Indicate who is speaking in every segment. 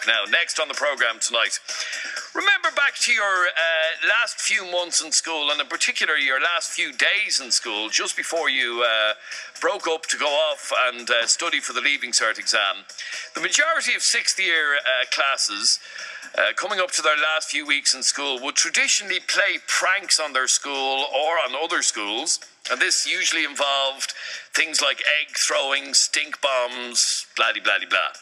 Speaker 1: Now, next on the programme tonight, remember back to your last few months in school, and in particular your last few days in school, just before you broke up to go off and study for the Leaving Cert exam. The majority of sixth year classes coming up to their last few weeks in school would traditionally play pranks on their school or on other schools, and this usually involved things like egg throwing, stink bombs, blah-de-blah-de-blah.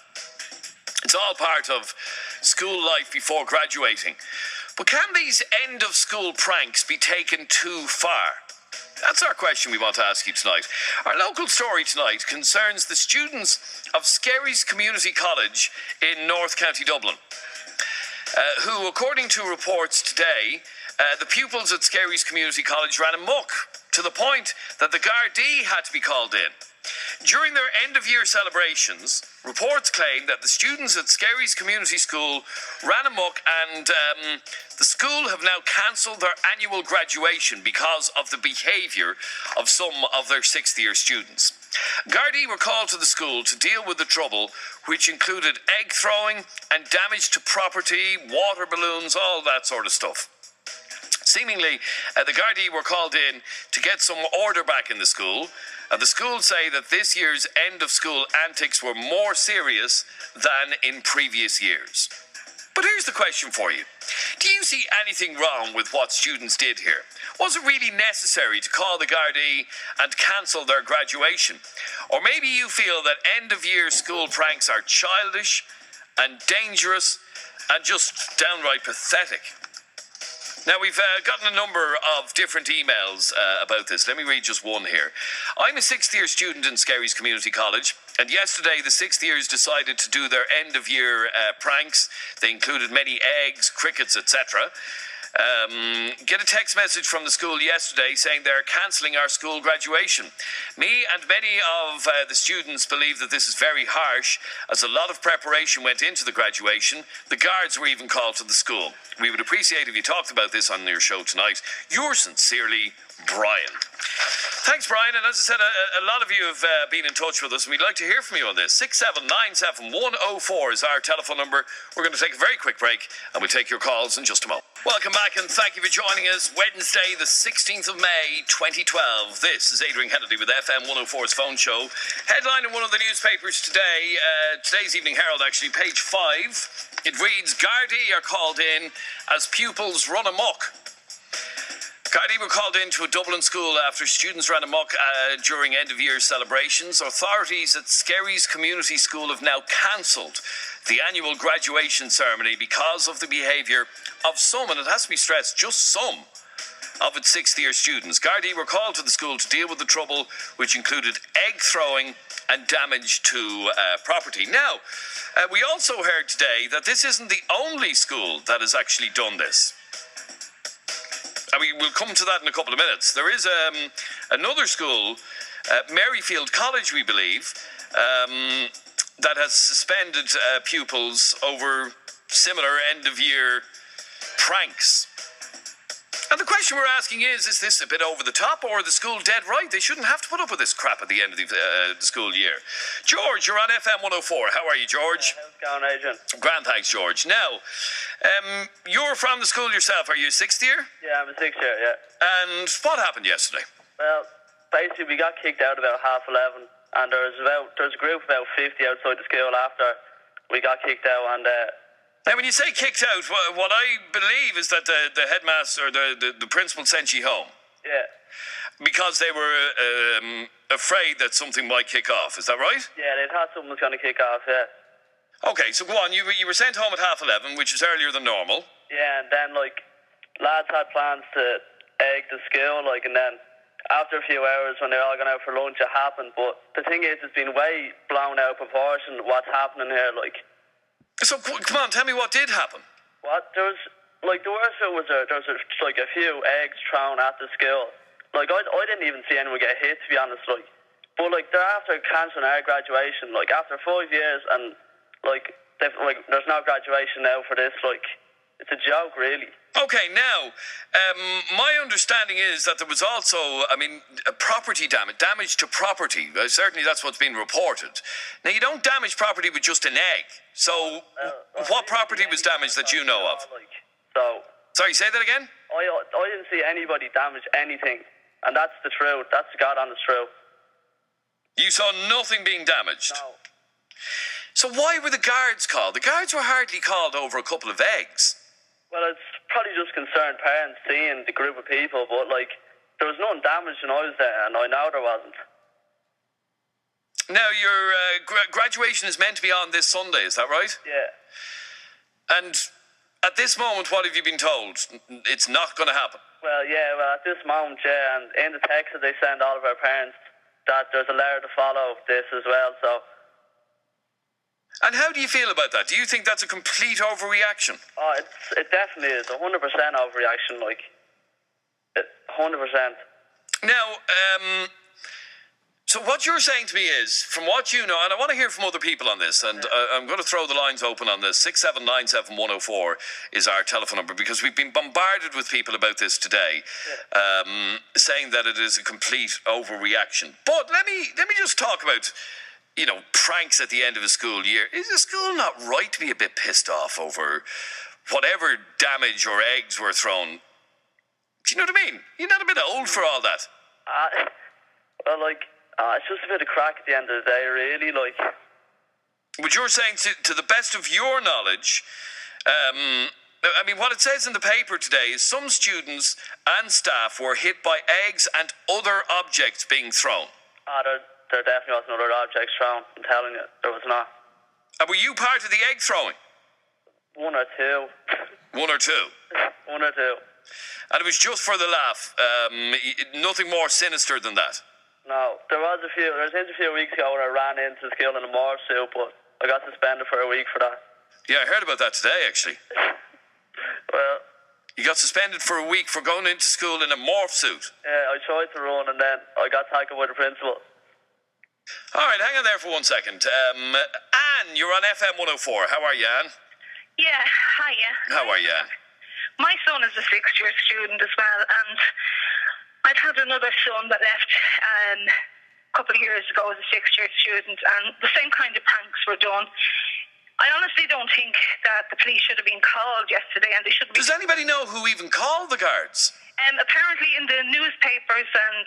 Speaker 1: It's all part of school life before graduating. But can these end-of-school pranks be taken too far? That's our question we want to ask you tonight. Our local story tonight concerns the students of Skerries Community College in North County Dublin, who, according to reports today, the pupils at Skerries Community College ran amok to the point that the Gardaí had to be called in. During their end-of-year celebrations, reports claim that the students at Skerries Community School ran amok, and the school have now cancelled their annual graduation because of the behaviour of some of their sixth-year students. Gardaí were called to the school to deal with the trouble, which included egg throwing and damage to property, water balloons, all that sort of stuff. Seemingly, the Gardaí were called in to get some order back in the school, and the school say that this year's end-of-school antics were more serious than in previous years. But here's the question for you. Do you see anything wrong with what students did here? Was it really necessary to call the Gardaí and cancel their graduation? Or maybe you feel that end-of-year school pranks are childish and dangerous and just downright pathetic. Now, we've gotten a number of different emails about this. Let me read just one here. I'm a sixth-year student in Skerries Community College, and yesterday the sixth years decided to do their end-of-year pranks. They included many eggs, crickets, etc. Get a text message from the school yesterday saying they're cancelling our school graduation. Me and many of the students believe that this is very harsh, as a lot of preparation went into the graduation. The guards were even called to the school. We would appreciate if you talked about this on your show tonight. Yours sincerely, Brian. Thanks, Brian. And as I said, a lot of you have been in touch with us, and we'd like to hear from you on this. 6797104 is our telephone number. We're going to take a very quick break, and we'll take your calls in just a moment. Welcome back, and thank you for joining us. Wednesday, the 16th of May, 2012. This is Adrienne Kennedy with FM104's phone show. Headline in one of the newspapers today, today's Evening Herald, actually, page 5. It reads, Gardaí are called in as pupils run amok. Gardaí were called into a Dublin school after students ran amok during end-of-year celebrations. Authorities at Skerries Community School have now cancelled the annual graduation ceremony because of the behaviour of some, and it has to be stressed, just some, of its sixth-year students. Gardaí were called to the school to deal with the trouble, which included egg throwing and damage to property. Now, we also heard today that this isn't the only school that has actually done this. And we'll come to that in a couple of minutes. There is another school, Maryfield College, we believe, that has suspended pupils over similar end-of-year pranks. And the question we're asking is this a bit over the top, or are the school dead right? They shouldn't have to put up with this crap at the end of the school year. George, you're on FM104. How are you, George?
Speaker 2: How's it going, Adrian?
Speaker 1: Grand, thanks, George. Now, you're from the school yourself. Are you a sixth year?
Speaker 2: Yeah, I'm a sixth year, yeah.
Speaker 1: And what happened yesterday?
Speaker 2: Well, basically we got kicked out about 11:30, and there was a group of about 50 outside the school after we got kicked out, and
Speaker 1: now, when you say kicked out, what I believe is that the headmaster, the principal sent you home.
Speaker 2: Yeah.
Speaker 1: Because they were afraid that something might kick off. Is that right?
Speaker 2: Yeah, they thought something was going to kick off, yeah.
Speaker 1: Okay, so go on. You were sent home at 11:30, which is earlier than normal.
Speaker 2: Yeah, and then, lads had plans to egg the school, and then after a few hours when they're all going out for lunch, it happened. But the thing is, it's been way blown out of proportion what's happening here,
Speaker 1: So, come on, tell me what did happen.
Speaker 2: What? There was, the worst of it was there was a few eggs thrown at the school. I didn't even see anyone get hit, to be honest, But, they're after cancelling our graduation, after 5 years, and, there's no graduation now for this, it's a joke, really.
Speaker 1: Okay, now, my understanding is that there was also, property damage to property. Certainly that's what's been reported. Now, you don't damage property with just an egg. So, what property was damaged that you know of? Sorry, say that again?
Speaker 2: I didn't see anybody damage anything. And that's the truth. That's the God honest truth.
Speaker 1: You saw nothing being damaged?
Speaker 2: No.
Speaker 1: So why were the guards called? The guards were hardly called over a couple of eggs.
Speaker 2: Well, it's probably just concerned parents seeing the group of people, but, there was nothing damaged when I was there, and I know there wasn't.
Speaker 1: Now, your graduation is meant to be on this Sunday, is that right?
Speaker 2: Yeah.
Speaker 1: And at this moment, what have you been told? It's not going to happen?
Speaker 2: Well, at this moment, yeah, and in the text that they send all of our parents, that there's a letter to follow this as well, so...
Speaker 1: And how do you feel about that? Do you think that's a complete overreaction?
Speaker 2: Oh, it definitely is. 100% overreaction, 100%.
Speaker 1: Now, so what you're saying to me is, from what you know, and I want to hear from other people on this, and I'm going to throw the lines open on this. 6797104 is our telephone number, because we've been bombarded with people about this today, saying that it is a complete overreaction. But let me just talk about, pranks at the end of a school year. Is the school not right to be a bit pissed off over whatever damage or eggs were thrown? Do you know what I mean? You're not a bit old for all that.
Speaker 2: It's just a bit of crack at the end of the day, really,
Speaker 1: But you're saying, to the best of your knowledge, what it says in the paper today is some students and staff were hit by eggs and other objects being thrown.
Speaker 2: There definitely wasn't other objects thrown, I'm telling you. There was not.
Speaker 1: And were you part of the egg throwing?
Speaker 2: One or two.
Speaker 1: One or two?
Speaker 2: One or two.
Speaker 1: And it was just for the laugh? Nothing more sinister than that?
Speaker 2: No. There was a few weeks ago where I ran into school in a morph suit, but I got suspended for a week for that.
Speaker 1: Yeah, I heard about that today, actually.
Speaker 2: Well...
Speaker 1: You got suspended for a week for going into school in a morph suit?
Speaker 2: Yeah, I tried to run and then I got tackled by the principal.
Speaker 1: All right, hang on there for 1 second. Anne, you're on FM104. How are you, Anne?
Speaker 3: Yeah, hiya.
Speaker 1: How are you, Anne?
Speaker 3: My son is a sixth-year student as well, and I've had another son that left a couple of years ago as a sixth-year student, and the same kind of pranks were done. I honestly don't think that the police should have been called yesterday, and they shouldn't be...
Speaker 1: Does anybody know who even called the guards?
Speaker 3: Apparently in the newspapers and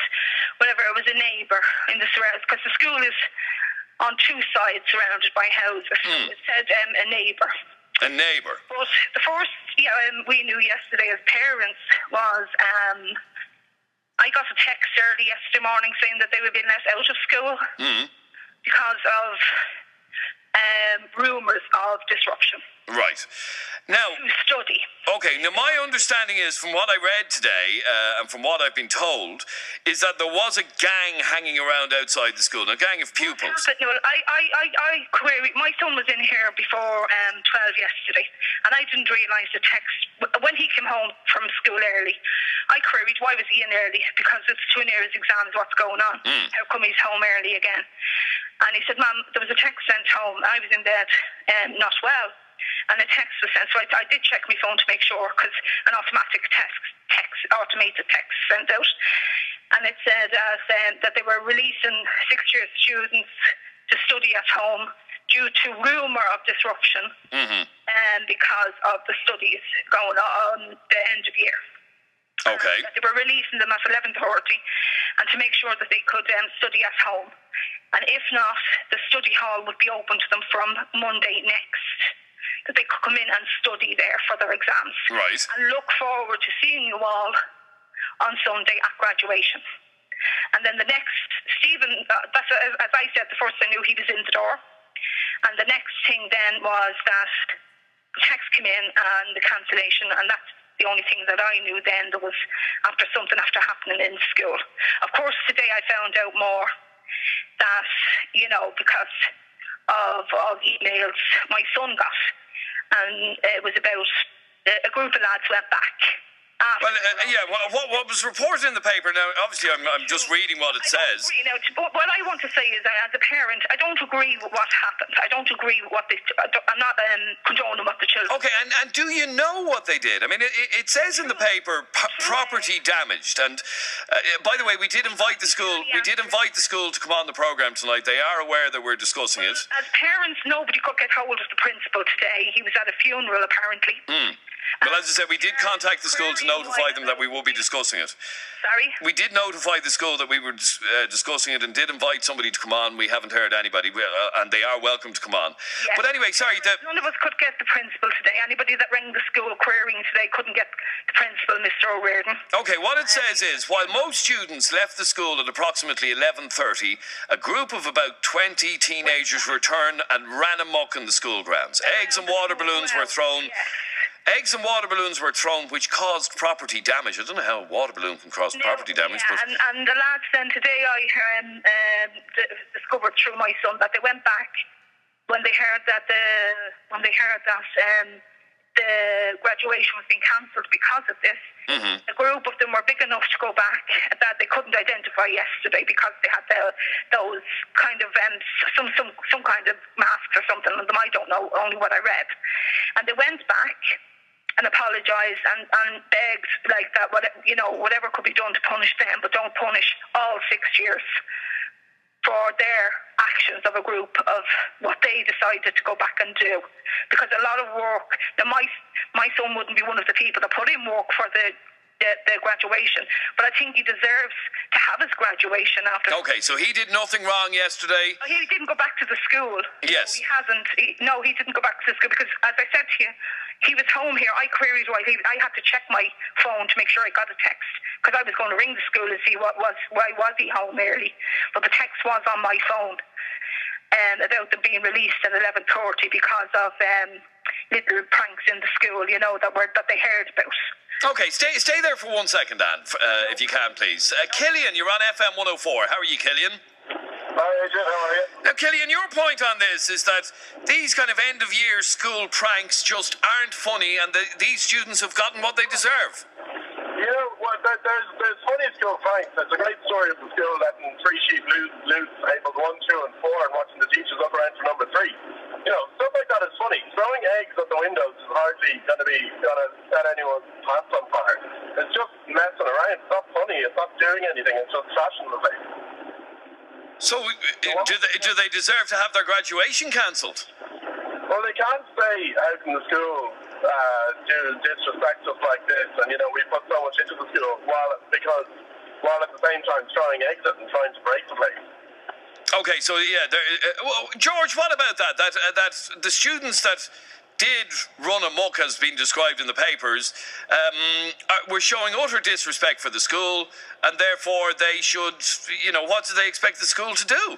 Speaker 3: whatever, it was a neighbour in the surrounds, because the school is on two sides surrounded by houses. It said a neighbour.
Speaker 1: A neighbour.
Speaker 3: But the first we knew yesterday as parents was... I got a text early yesterday morning saying that they were being let out of school because of rumours of disruption.
Speaker 1: Right. Now...
Speaker 3: To study.
Speaker 1: Okay, now my understanding is, from what I read today, and from what I've been told, is that there was a gang hanging around outside the school, a gang of pupils.
Speaker 3: No, I query. My son was in here before 12 yesterday, and I didn't realise the text. When he came home from school early, I queried, why was he in early? Because it's too near his exams, what's going on? How come he's home early again? And he said, Mum, there was a text sent home. I was in bed, not well. And a text was sent. So I did check my phone to make sure, because an automated text sent out. And it said that they were releasing sixth-year students to study at home due to rumour of disruption because of the studies going on the end of year.
Speaker 1: Okay.
Speaker 3: They were releasing them at 11:30 and to make sure that they could study at home. And if not, the study hall would be open to them from Monday next, that they could come in and study there for their exams.
Speaker 1: Right.
Speaker 3: And look forward to seeing you all on Sunday at graduation. And then the next, Stephen, that's, as I said, the first I knew he was in the door. And the next thing then was that the text came in and the cancellation, and that's the only thing that I knew then. There was something after happening in school. Of course, today I found out more that, because of emails my son got. And it was about a group of lads went back after.
Speaker 1: What was reported in the paper, now obviously I'm just reading what it says.
Speaker 3: What I want to say is that as a parent, I don't agree with what happened. I don't agree with what I'm not condoning what the children.
Speaker 1: Okay, and do you know what they did? I mean, it says in the paper property damaged, and by the way, we did invite the school. We did invite the school to come on the programme tonight. They are aware that we're discussing it.
Speaker 3: As parents, nobody could get hold of the principal today. He was at a funeral apparently.
Speaker 1: But as I said, we did contact the school to notify them that we will be discussing it.
Speaker 3: Sorry?
Speaker 1: We did notify the school that we were discussing it and did invite somebody to come on. We haven't heard anybody, and they are welcome to come on.
Speaker 3: Yes.
Speaker 1: But anyway, sorry.
Speaker 3: None of us could get the principal today. Anybody that rang the school querying today couldn't get the principal, Mr. O'Riordan.
Speaker 1: Okay, what it says is, while most students left the school at approximately 11:30, a group of about 20 teenagers returned and ran amok in the school grounds. Eggs and water balloons were thrown.
Speaker 3: Yes.
Speaker 1: Eggs and water balloons were thrown, which caused property damage. I don't know how a water balloon can cause property damage.
Speaker 3: Yeah,
Speaker 1: but
Speaker 3: and the lads then today, I discovered through my son that they went back when they heard that the graduation was being cancelled because of this. A group of them were big enough to go back that they couldn't identify yesterday because they had those kind of some kind of masks or something on them. I don't know, only what I read. And they went back and apologised and begged like that, whatever could be done to punish them, but don't punish all 6 years for their actions of a group of what they decided to go back and do. Because a lot of work, now my son wouldn't be one of the people that put in work for the graduation, but I think he deserves to have his graduation after.
Speaker 1: Okay, so he did nothing wrong yesterday.
Speaker 3: He didn't go back to the school.
Speaker 1: Yes.
Speaker 3: He hasn't. No, he didn't go back to the school because, as I said to you, he was home here. I queried why I had to check my phone to make sure I got a text because I was going to ring the school and see why was he home early, but the text was on my phone about them being released at 11:30 because of little pranks in the school, that they heard about.
Speaker 1: Okay, stay there for 1 second, Dan, if you can, please. Killian, you're on FM104. How are you, Killian?
Speaker 4: Hi, Adrienne, how are you?
Speaker 1: Now, Killian, your point on this is that these kind of end-of-year school pranks just aren't funny, and these students have gotten what they deserve.
Speaker 4: There's funny school pranks. There's a great story of the school letting 3 sheep loose tables 1, 2, and 4 and watching the teachers up around for number 3. Stuff like that is funny. Throwing eggs at the windows is hardly going to set anyone's pants on fire. It's just messing around. It's not funny. It's not doing anything. It's just trashing the place.
Speaker 1: So, do they deserve to have their graduation cancelled?
Speaker 4: Well, they can't stay out in the school do disrespect stuff like this, and we put so much into the school while at the same time throwing eggs at and trying to break the place.
Speaker 1: Okay, so George, what about that? That the students that did run amok, as been described in the papers, were showing utter disrespect for the school, and therefore they should, what do they expect the school to do?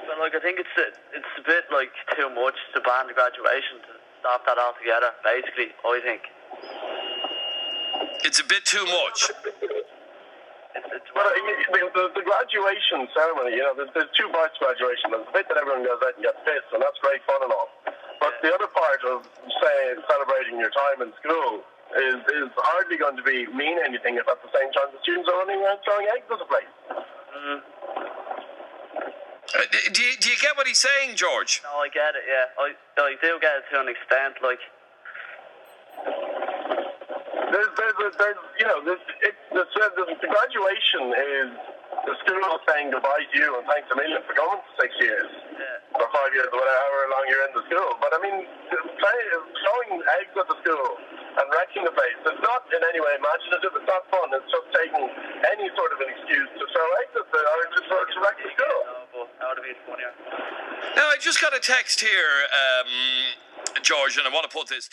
Speaker 2: Well, I think it's a bit too much to ban the graduation, to stop that altogether. Basically, I think
Speaker 1: it's a bit too much.
Speaker 4: Well, the graduation ceremony, there's 2 parts to graduation. There's the bit that everyone goes out and gets pissed, and that's great fun and all. But the other part of, celebrating your time in school is hardly going to mean anything if at the same time the students are running around throwing eggs at the place.
Speaker 1: Do you get what he's saying, George?
Speaker 2: No, I get it, yeah. I do get it to an extent, the graduation is the school saying goodbye to you and thanks a million for going for 6 years. Yeah. Or 5 years, or however long you're in the school. But I mean, throwing eggs at the school and wrecking the place, it's not in any way imaginative, it's not fun, it's just taking any sort of an excuse to throw eggs at or to wreck the school. No, but that would have been funnier.
Speaker 1: Now, I just got a text here, George, and I want to put this to you.